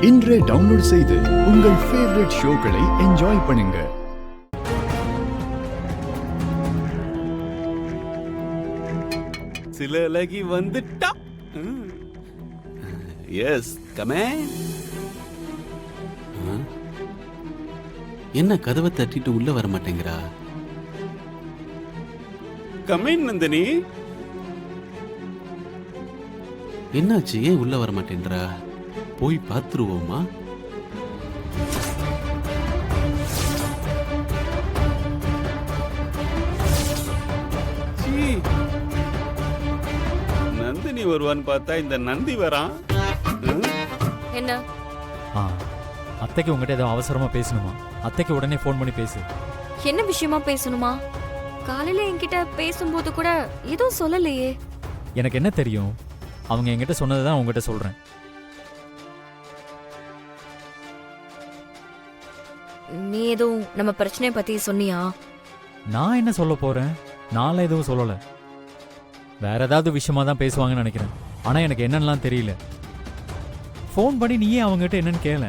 இன்றே டவுன்லோட் செய்து உங்கள் ஃபேவரட் ஷோக்களை என்ஜாய் பண்ணுங்க. சிலலகி வந்துட்டா. எஸ் கமே. என்ன கதவை தட்டிட்டு உள்ள வர மாட்டேங்கிறா? கமேன் நந்தினி. என்னாச்சு? ஏன் உள்ள வர மாட்டேன்றா? போய் பார்த்துருவோமா? நந்தினி வருவான்னு பார்த்தா இந்த நந்தி வரான். என்ன? அத்தைக்கு உங்ககிட்ட ஏதோ அவசரமா பேசணுமா? அத்தைக்கு உடனே ஃபோன் பண்ணி பேசு. என்ன விஷயமா பேசணுமா? காலையில என்கிட்ட பேசும்போது கூட எதுவும் சொல்லலையே. எனக்கு என்ன தெரியும்? அவங்க என்கிட்ட சொன்னதுதான் உங்ககிட்ட சொல்றேன். நீ எதுவும் நம்ம பிரச்சனையை பத்தி சொன்னியா? நான் என்ன சொல்ல போறேன்? நான்லாம் எதுவும் சொல்லல. வேற ஏதாவது விஷயமா தான் பேசுவாங்கன்னு நினைக்கிறேன். ஆனா எனக்கு என்னன்னுலாம் தெரியல. ஃபோன் பண்ணி நீயே அவங்ககிட்ட என்னன்னு கேள.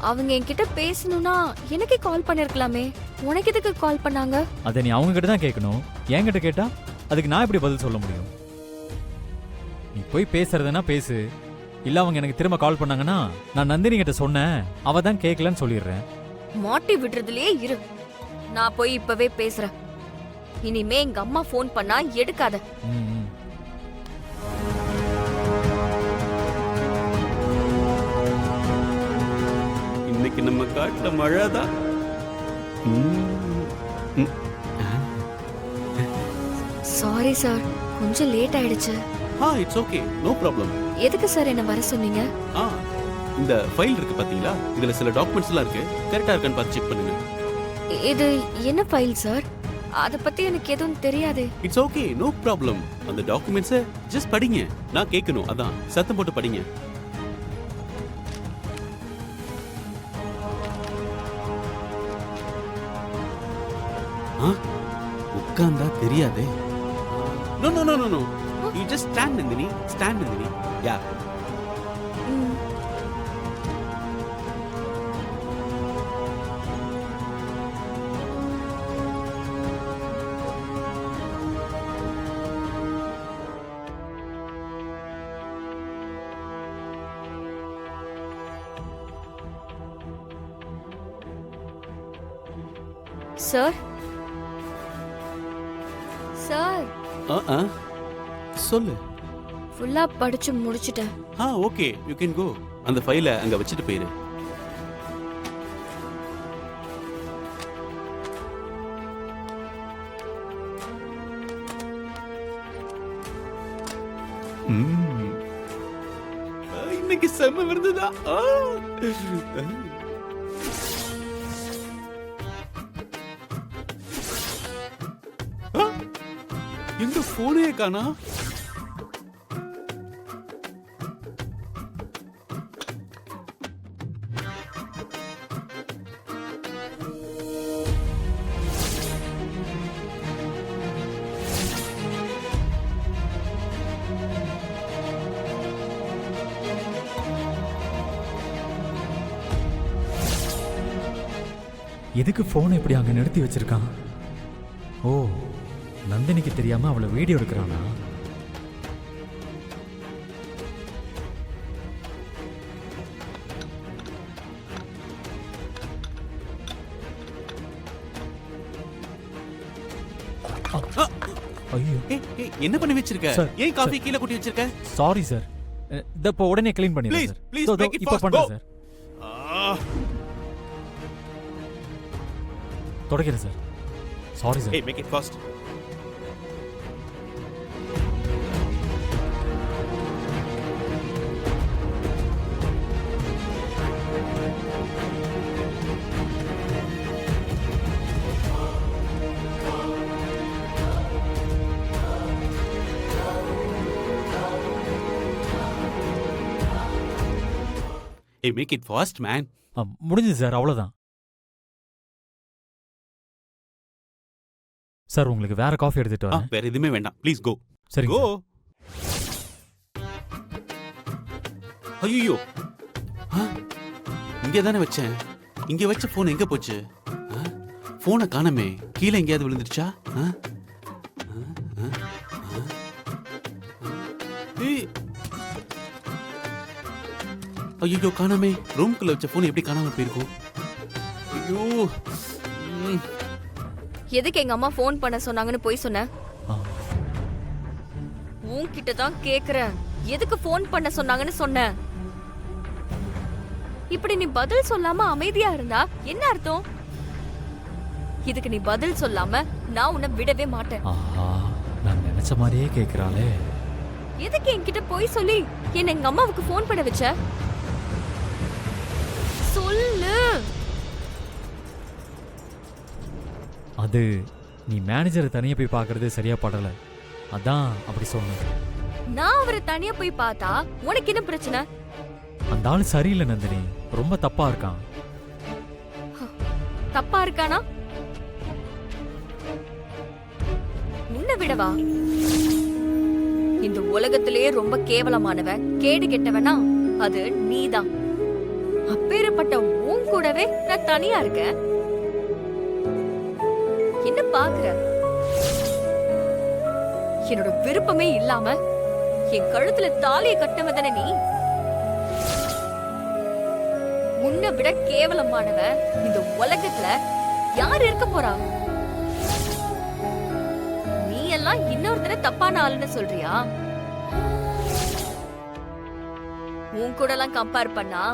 அவங்க என்கிட்ட பேசணும்னா எனக்கே கால் பண்ணிருக்கலாமே. உனக்கு எதுக்கு கால் பண்ணாங்க? அதை நீ அவங்க கிட்ட தான் கேட்கணும். என்கிட்ட கேட்டா அதுக்கு நான் எப்படி பதில் சொல்ல முடியும்? நீ போய் பேசுறதுன்னா பேசு. இல்ல அவங்க எனக்கு திரும்ப கால் பண்ணாங்கன்னா நான் நந்தினி கிட்ட சொன்னேன், அவ தான் கேட்கலன்னு சொல்லிடுறேன். மாட்டி விடுறதுலயே இரு. நான் போய் இப்பவே பேசுறேன். இனிமே எங்க அம்மா ஃபோன் பண்ணா எடுக்காத. இன்னைக்கு நம்ம காட்டுல மழைதான். சாரி சார், கொஞ்சம் லேட் ஆயிடுச்சு. It's okay, no problem. எதுக்கு சார் என்ன வர சொன்னீங்க? இந்த ஃபைல் இருக்கு பாத்தீங்களா? இதுல சில டாக்குமெண்ட்ஸ் எல்லாம் இருக்கு. கரெக்டா இருக்கான்னு பார்த்து செக் பண்ணுங்க. இது என்ன ஃபைல் சார்? அத பத்தி எனக்கு எதுவும் தெரியாது. It's okay, no problem. அந்த டாக்குமெண்ட்ஸை ஜஸ்ட் படிங்க. நான் கேட்கணும், அதான் சத்தம் போட்டு படிங்க. உட்கார்ந்தா தெரியாதே. No no no no no. You just stand Nandini. Stand Nandini. Yeah. Sir sir சொல்லு. ஃபுல்லா படிச்சு முடிச்சிட்டேன். Okay, you can go. அந்த ஃபைலை அங்க வச்சிட்டு போயிரு. இன்னைக்கு செம்ம விருந்துதா. எங்க போனே காணா? எதுக்கு போனை இப்படி அங்க நிறுத்தி வச்சிருக்கான்? ஓ, நந்தினிக்கு தெரியாம அவளை வீடியோ எடுக்கிறானா? ஐயோ, என்ன பண்ணி வச்சிருக்க? ஏன் காபி கீழே கொட்டி வச்சிருக்க? Sorry sir. இப்போ உடனே க்ளீன் பண்ணிடுறேன் சார். ப்ளீஸ் மேக் இட் இப்போ ஃபாஸ்ட். பண்றேன் சார். தொடக்கிறேன் sir. Sorry sir. Make it fast. Make it fast man. முடிஞ்சது சார், அவ்வளவுதான். சார் உங்களுக்கு வேற காஃபி எடுத்துட்டு வரேன். வேற எதுவுமே வேண்டாம், ப்ளீஸ் கோ. சரி கோ. ஐயோ, இங்கே தானே வச்சேன். இங்க வச்ச போன் எங்க போச்சு? போனை காணமே. கீழே எங்கேயாவது விழுந்துருச்சா? ஐயோ காணாமே. ரூம்குள்ள வச்ச போன் எப்படி காணாம போயிருக்கும்? ஐயோ. எதுக்கு எங்க அம்மா ஃபோன் பண்ண சொன்னாங்கன்னு போய் சொன்ன? ஆ, உன்கிட்ட தான் கேக்குறேன். எதுக்கு ஃபோன் பண்ண சொன்னாங்கன்னு சொன்ன? இப்படி நீ பதில் சொல்லாம அமைதியா இருந்தா என்ன அர்த்தம்? இதுக்கு நீ பதில் சொல்லாம நான் உன்னை விடவே மாட்டேன். ஆஹா, நான் நினைச்ச மாதிரியே கேக்குறாளே. எதுக்கு என்கிட்ட போய் சொல்லி என்ன எங்க அம்மாவுக்கு ஃபோன் பண்ண வச்ச? சொல்லு. அது நீ மேனேஜரை தனியா போய் பார்க்கறது சரியா படல, அதான் அப்படி சொன்னேன். நான் அவரை தனியா போய் பார்த்தா உனக்கு என்ன பிரச்சனை? அந்த ஆள் சரியில்லை நந்தினி, ரொம்ப தப்பா இருக்கான். தப்பா இருக்கானா? உன்னை விடவா? இந்த உலகத்திலேயே ரொம்ப கேவலமானவன், கேடு கெட்டவனா அது நீதான். அப்பேற்பட்ட உன் கூடவே நான் தனியா இருக்கேன். என்ன பாக்குற? என்னோட விருப்பமே இல்லாம என் கழுத்துல தாலியை கட்டவதானே நீ? உன்னை விட கேவலமானவ இந்த உலகத்துல யார் இருக்க போறா? நீ எல்லாம் இன்னொருத்தர தப்பான ஆளுன்னு சொல்றியா? உன் கூட எல்லாம் கம்பேர் பண்ணா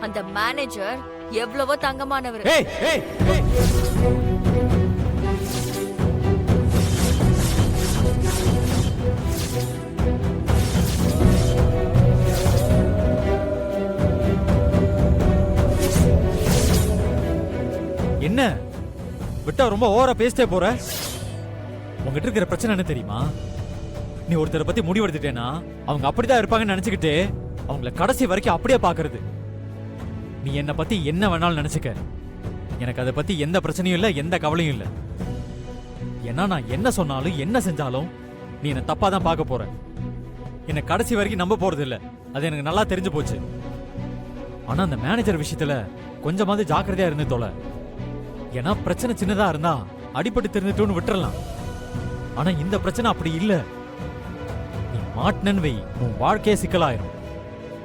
அந்த மேனேஜர் எவ்வளவோ தங்கமானவர். ஏய் ஏய் ஏய், என்ன விட்டா ரொம்ப ஓவரா பேசிட்டே போற? உங்ககிட்ட இருக்கிற பிரச்சனை என்ன தெரியுமா? நீ ஒருத்தரை பத்தி முடிவெடுத்துட்டேன்னா அவங்க அப்படிதான் இருப்பாங்கன்னு நினைச்சுக்கிட்டு அவங்கள கடைசி வரைக்கும் அப்படியே பாக்குறது. நீ என்ன பத்தி என்ன வேணாலும் நினைச்சுக்க, எனக்கு அதை பத்தி எந்த பிரச்சனையும் இல்ல, எந்த கவலையும் இல்ல. ஏன்னா நான் என்ன சொன்னாலும் என்ன செஞ்சாலும் நீ என்ன தப்பா தான் பார்க்க போற. என்ன கடைசி வரைக்கும் நம்ப போறது இல்ல, அது எனக்கு நல்லா தெரிஞ்சு போச்சு. ஆனா அந்த மேனேஜர் விஷயத்துல கொஞ்சமாவது ஜாக்கிரதையா இருந்து தொலை. ஏன்னா பிரச்சனை சின்னதா இருந்தா அடிபட்டு தெரிஞ்சுட்டோன்னு விட்டுறலாம். ஆனா இந்த பிரச்சனை அப்படி இல்ல. நீ மாட்டினன்னு வை, உன் வாழ்க்கையே சிக்கலாயிரும்.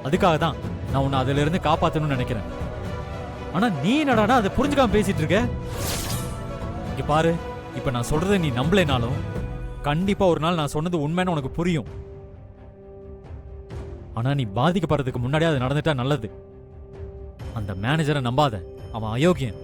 அதுக்காக தான் நான் உன்னை அதுல இருந்து காப்பாத்தணும்னு நினைக்கிறேன். ஆனா நீ என்னடானா அதை புரிஞ்சுக்காம பேசிட்டு இருக்க. இங்க பாரு, இப்ப நான் சொல்றதை நீ நம்பலைனாலும் கண்டிப்பா ஒரு நாள் நான் சொன்னது உண்மைன்னு உனக்கு புரியும். ஆனா நீ பாதிக்கப்படுறதுக்கு முன்னாடியே அது நடந்துட்டா நல்லது. அந்த மேனேஜரை நம்பாத, அவன் அயோக்கியன்.